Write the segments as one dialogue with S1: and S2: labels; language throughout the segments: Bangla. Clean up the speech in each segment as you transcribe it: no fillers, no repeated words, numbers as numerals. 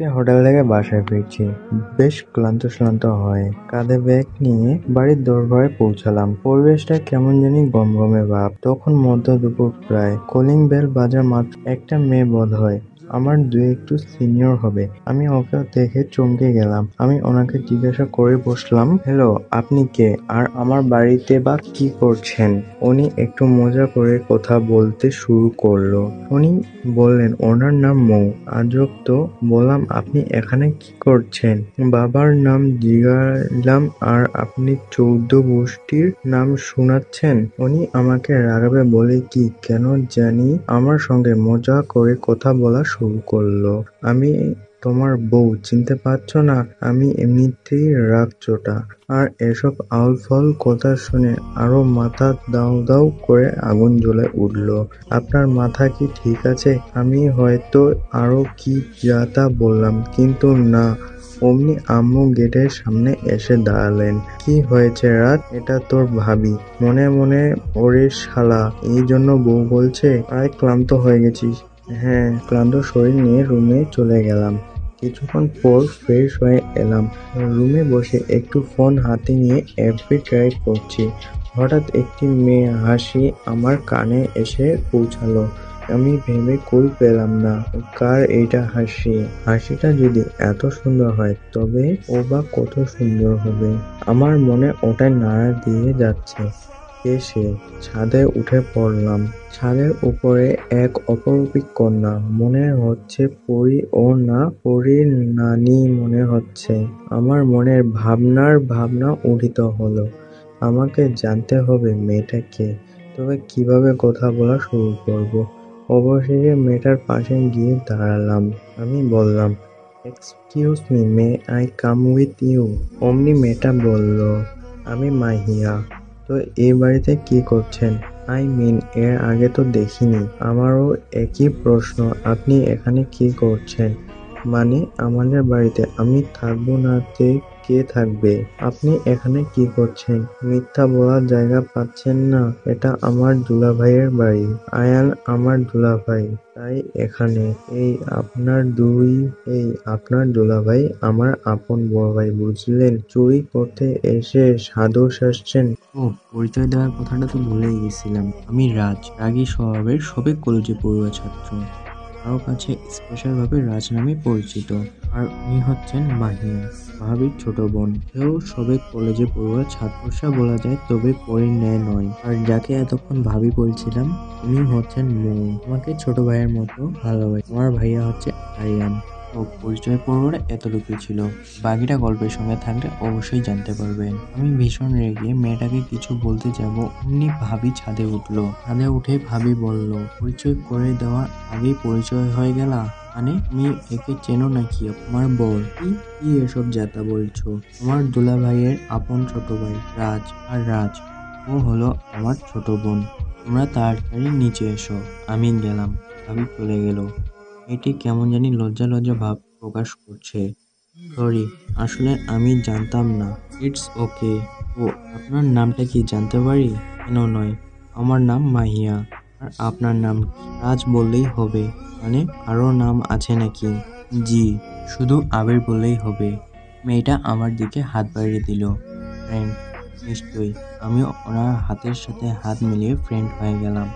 S1: হোটেল থেকে বাসায় ফিরছি, বেশ ক্লান্ত হয়। কাঁধে ব্যাগ নিয়ে বাড়ির দোরগোড়ায় পৌঁছালাম। পরিবেশটা কেমন জানি গমগমে ভাব। তখন মধ্য দুপুর প্রায়। কলিং বেল বাজার মাত্র একটা মেয়ে বোধহয় আমার একটু সিনিয়র হবে। আমি ওকে দেখে চমকে গেলাম। আমি ওনাকে জিজ্ঞাসা করে বসলাম, হ্যালো, আপনি কে? আর আমার বাড়িতে বা কি করছেন? উনি একটু মজা করে কথা বলতে শুরু করলো। উনি বললেন ওনার নাম মৌ। আজব তো, বললাম আপনি এখানে কি করছেন? বাবার নাম জিজ্ঞাসলাম। আর আপনি 14 গোষ্ঠীর নাম শোনাচ্ছেন? উনি আমাকে রাগাবে বলে কি কেন জানি আমার সঙ্গে মজা করে কথা বলা শুরু করলো। আমি তোমার বউ, চিনতে পারছো না? আমি এমনিতেই রাগচোটা। আর এসব আউল-ফাউল কথা শুনে আরো মাথা দাউ দাউ করে আগুন জ্বলে উঠল। আপনার মাথা কি ঠিক আছে? আমি হয়তো আরো কি যা-তা বললাম, কিন্তু না। অমনি আম্মু গেটের সামনে এসে দাঁড়ালেন। কি হয়েছে রাত? এটা তোর ভাবি। মনে মনে ওরে শালা, এই জন্য বউ বলছে? আয়, ক্লান্ত হয়ে গেছিস? হ্যাঁ। ক্লান্ত শরীর নিয়ে রুমে চলে গেলাম। কিছুক্ষণ পর ফ্রেশ হয়ে এলাম। রুমে বসে একটু ফোন হাতে নিয়ে এফবি ট্রাই করছি। হঠাৎ একটি মেয়ে হাসি আমার কানে এসে পৌঁছালো। আমি ভেবে কুল পেলাম না, কার এইটা হাসি। হাসিটা যদি এত সুন্দর হয় তবে ও বা কত সুন্দর হবে। আমার মনে ওটাই নাড়া দিয়ে যাচ্ছে। কে সে? ছাদে উঠে পড়লাম। ছাদের উপরে এক অপরূপী কন্যা। মনে হচ্ছে পরী। ও না, পরীর নানি মনে হচ্ছে। আমার মনের ভাবনা উঠিত হলো। আমাকে জানতে হবে মেয়েটা কে, তবে কিভাবে কথা বলা শুরু করব। অবশেষে মেয়েটার পাশে গিয়ে দাঁড়ালাম। আমি বললাম, excuse me, may I come with you? অমনি মেয়েটা বলল, আমি মাহিয়া। তো এই বাড়িতে কি করছেন? আই মিন, এর আগে তো দেখিনি। আমারও একই প্রশ্ন। আপনি এখানে কি করছেন? মানে আমাদের বাড়িতে আমি থাকবো না তে কে থাকবে? আপনি এখানে কি করছেন? মিথ্যা বলার জায়গা পাচ্ছেন না? এটা আমার দুলাভাইয়ের বাড়ি। আয়ান আমার দুলাভাই, তাই এখানে। আপনার দুলাভাই আমার আপন বড় ভাই, বুঝলেন? চুরি করতে এসে সাধু সাজছেন? ও, পরিচয় দেওয়ার কথাটা তো ভুলেই গেছিলাম। আমি রাজ, রাগী স্বভাবের, সবে কলেজে পড়ুয়া ছাত্র। কারো কাছে স্পেশাল ভাবে রাজ নামে পরিচিত। আর উনি হচ্ছেন মাহিয়া, ভাবির ছোট বোন। সেও সবে কলেজে পড়ুয়া ছাত্রসা বলা যায়, তবে পরীর ন্যায় নয়। আর যাকে এতক্ষণ ভাবি বলছিলাম, উনি হচ্ছেন মৌ। আমাকে ছোট ভাইয়ের মতো ভালোবাসে। আমার ভাইয়া হচ্ছে আরিয়ান। ও, পরিচয় পর্বটা এতটুকুই ছিল। বাকিটা গল্পের সঙ্গে থাকলে অবশ্যই জানতে পারবেন। আমি ভীষণ রেগে মেয়েটাকে কিছু বলতে যাব, অমনি ভাবি ছাদে উঠলো। ছাদে উঠে ভাবি বলল, পরিচয় করে দেওয়ার আগেই পরিচয় হয়ে গেলা? মানে তুমি একে চেনো নাকি? আমার বর? কি এসব যাতা বলছো? আমার দুলাভাইয়ের আপন ছোট ভাই রাজ। আর রাজ, ও হলো আমার ছোট বোন। তোমরা তাড়াতাড়ি নিচে এসো। আমি গেলাম। ভাবি চলে গেল। এটি কেমন জানি লজ্জা লজ্জা ভাব প্রকাশ করছে। সরি, আসলে আমি জানতাম না। It's okay. ও, আপনার নামটা কি জানতে পারি? কেন নয়, আমার নাম মাহিয়া। আর আপনার নাম কি? রাজ বললেই হবে। মানে আরো নাম আছে নাকি? জি, শুধু আবির বললেই হবে। মেয়েটা আমার দিকে হাত বাড়িয়ে দিল। ফ্রেন্ড? নিশ্চয়ই। আমিও ওনার হাতের সাথে হাত মিলিয়ে ফ্রেন্ড হয়ে গেলাম।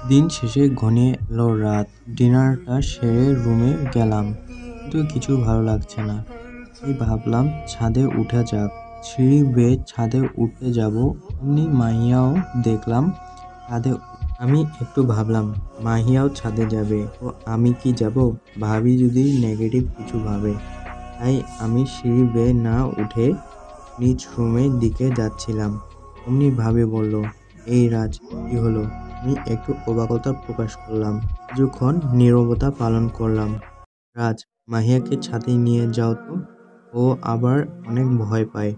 S1: দিন শেষে ঘনিয়ে এলো রাত। ডিনারটা সেরে রুমে গেলাম, কিন্তু কিছু ভালো লাগছে না। তাই ভাবলাম ছাদে উঠা যাক। সিঁড়ি বেয়ে ছাদে উঠতে যাব, অমনি মাহিয়াও দেখলাম ছাদে। আমি একটু ভাবলাম মাহিয়াও ছাদে যাবে, তো আমি কি যাব? ভাবি যদি নেগেটিভ কিছু ভাবে। তাই আমি সিঁড়ি বেয়ে না উঠে নিজ রুমের দিকে যাচ্ছিলাম। অমনি ভাবি বলল, এই রাজ, কি হলো? আমি একটু অবাকতা প্রকাশ করলাম। কিছুক্ষণ নীরবতা পালন করলাম। রাজ, মাহিয়াকে ছাদে নিয়ে যাও তো। ও আবার অনেক ভয় পায়।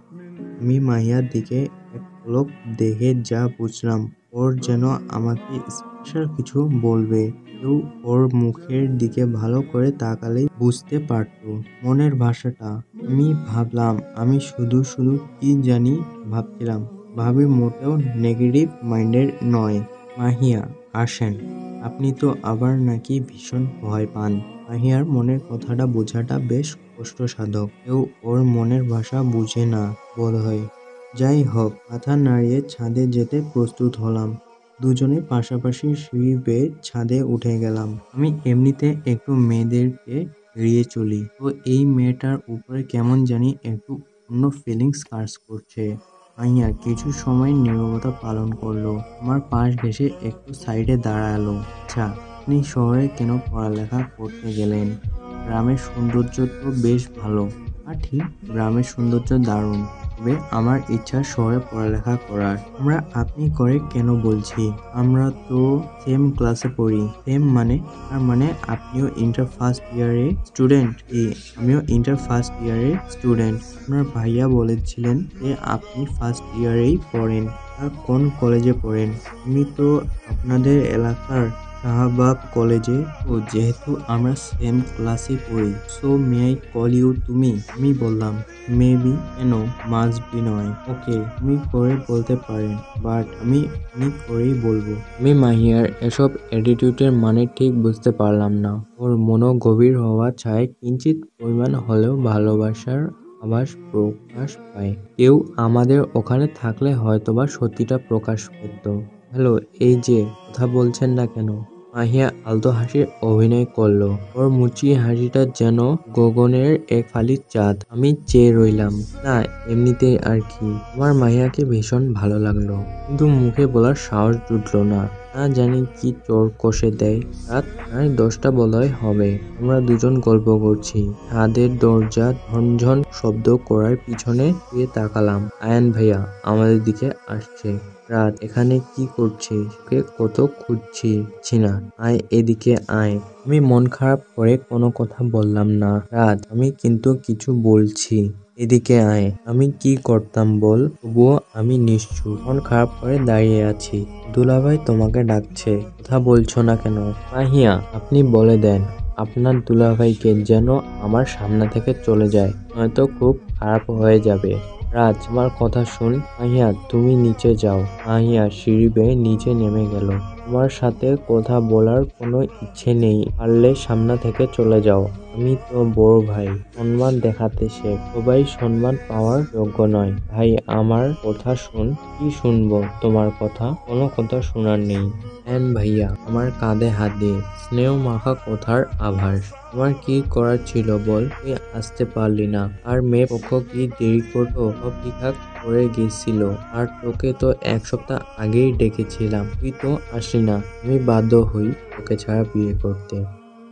S1: আমি মাহিয়ার দিকে এক পলক দেখে যা বুঝলাম, ওর যেন আমাকে স্পেশাল কিছু বলবে। কেউ ওর মুখের দিকে ভালো করে তাকালেই বুঝতে পারতো মনের ভাষাটা। আমি ভাবলাম, আমি শুধু শুধু কি জানি ভাবছিলাম। ভাবি মোটেও নেগেটিভ মাইন্ডের নয়। মাহিয়া, আসেন। আপনি তো আবার নাকি ভীষণ ভয় পান। মাহিয়ার মনের কথাটা বোঝাটা বেশ কষ্টসাধক। কেউ ওর মনের ভাষা বুঝে না বোধহয়। যাই হোক, মাথা নাড়িয়ে ছাদে যেতে প্রস্তুত হলাম। দুজনে পাশাপাশি সিঁড়ি বেয়ে ছাদে উঠে গেলাম। আমি এমনিতে একটু মেয়েদেরকে এড়িয়ে চলি, তো এই মেয়েটার উপরে কেমন জানি একটু অন্য ফিলিংস কাজ করছে। মাহিয়া কিছু সময় নীরবতা পালন করলো, আমার পাশ ঘেঁষে একটু সাইডে দাঁড়ালো। আচ্ছা, আপনি শহরে কেন পড়ালেখা করতে গেলেন? গ্রামের সৌন্দর্য তো বেশ ভালো। ঠিক, গ্রামের সৌন্দর্য দারুণ, তবে আমার ইচ্ছা শহরে পড়ালেখা করার। আমরা আপনি করে কেন বলছি? আমরা তো সেম ক্লাসে পড়ি। সেম মানে? তার মানে আপনিও ইন্টার ফার্স্ট ইয়ারে স্টুডেন্ট? আমিও ইন্টার ফার্স্ট ইয়ারের স্টুডেন্ট। আপনার ভাইয়া বলেছিলেন যে আপনি ফার্স্ট ইয়ারেই পড়েন। আর কোন কলেজে পড়েন? আমি তো আপনাদের এলাকার শাহবাগ কলেজে। ও, যেহেতু আমরা সেম ক্লাসে পড়ি, so may I call you তুমি? আমি বললাম, মেবি কেন, মাস্ট বি নয়। ওকে, তুমি করে বলতে পারেন, বাট আমি আপনি করেই বলবো। আমি মাহিয়ার এসব অ্যাটিটিউডের মানে ঠিক বুঝতে পারলাম না। ওর মনোগভীর হওয়া চায় কিঞ্চিৎ পরিমাণ হলেও ভালোবাসার আভাস প্রকাশ পায়। কেউ আমাদের ওখানে থাকলে হয়তোবা সত্যিটা প্রকাশ পেত। হ্যালো, এই যে, কথা বলছেন না কেন? মাহিয়া আলতো হাসির অভিনয় করলো। ওর মুচকি হাসিটা যেন গগনের এক ফালি চাঁদ। আমি চেয়ে রইলাম। না, এমনিতেই আর কি। আমার মাহিয়াকে ভীষণ ভালো লাগলো, কিন্তু মুখে বলার সাহস জুটলো না। না জানি কি চোর কষে দেয়। রাত প্রায় 10টা বোধহয় হবে। আমরা দুজন গল্প করছি। ছাদের দরজা ঝনঝন শব্দ করার পিছনে ফিরে তাকালাম। আয়ান ভাইয়া আমাদের দিকে আসছে। রাত, এখানে কি করছিস? ওকে কত খুঁজছি না। আয় এদিকে আয়। আমি মন খারাপ করে কোনো কথা বললাম না। রাত, আমি কিন্তু কিছু বলছি। এদিকে আয়। আমি কি করতাম বল? তবুও আমি নিশ্চুপ, মন খারাপ করে দাঁড়িয়ে আছি। দুলাভাই তোমাকে ডাকছে, কথা বলছো না কেন? মাহিয়া, আপনি বলে দেন আপনার দুলাভাইকে যেন আমার সামনে থেকে চলে যায়, নয়তো খুব খারাপ হয়ে যাবে। রাজ, আমার কথা শুন। মাহিয়া, তুমি নিচে যাও। মাহিয়া সিঁড়ি বেয়ে নিচে নেমে গেল। তোমার সাথে কথা বলার কোনো ইচ্ছে নেই, পারলে সামনে থেকে চলে যাও। আমি তো বড় ভাই, সম্মান দেখাতে শেখ। সবাই সম্মান পাওয়ার যোগ্য নয়। ভাই, আমার কথা শুন। কি শুনবো তোমার কথা? কোনো কথা শোনার নেই। ভাইয়া আমার কাঁধে হাত দিয়ে স্নেহ মাখা কথার আভাস। তোমার কি করার ছিল বল? তুই আসতে পারলি না, আর মেয়ে পক্ষ কি দেরি করতো? সব ঠিকঠাক করে গেছিল, আর তোকে তো 1 সপ্তাহ আগেই ডেকেছিলাম, তুই তো আসলি না। আমি বাধ্য হই তোকে ছাড়া বিয়ে করতে।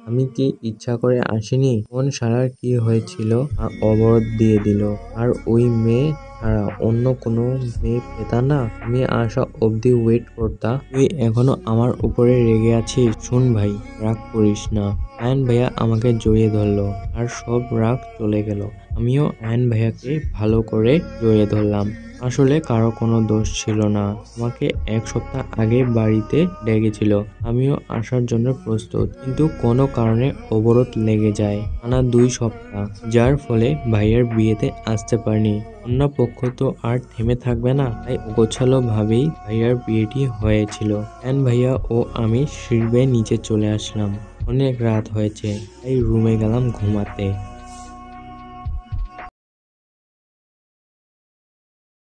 S1: আমি কি ইচ্ছা করে আসিনি? কোন শালার কি হয়েছিল আর অবরোধ দিয়ে দিল, আর ওই মেয়ে ছাড়া অন্য কোনো মেয়ে পেতা না? আমি আসা অবধি ওয়েট করতা। তুই এখনো আমার উপরে রেগে আছিস? শোন ভাই, রাগ করিস না। আয়ন ভাইয়া আমাকে জড়িয়ে ধরলো, আর সব রাগ চলে গেল। আমিও আয়ন ভাইয়াকে ভালো করে জড়িয়ে ধরলাম। আসলে কারো কোনো দোষ ছিল না। আমাকে 1 সপ্তাহ আগে বাড়িতে ডেকেছিল, আমিও আসার জন্য প্রস্তুত, কিন্তু কোনো কারণে অবরোধ লেগে যায় টানা 2 সপ্তাহ, যার ফলে ভাইয়ার বিয়েতে আসতে পারিনি। অন্য পক্ষ তো আর থেমে থাকবে না, তাই গোছালো ভাবেই ভাইয়ার বিয়েটি হয়েছিল। আয়ন ভাইয়া ও আমি সিঁড়ি বেয়ে নিচে চলে আসলাম। অনেক রাত হয়েছে, তাই রুমে গেলাম ঘুমাতে।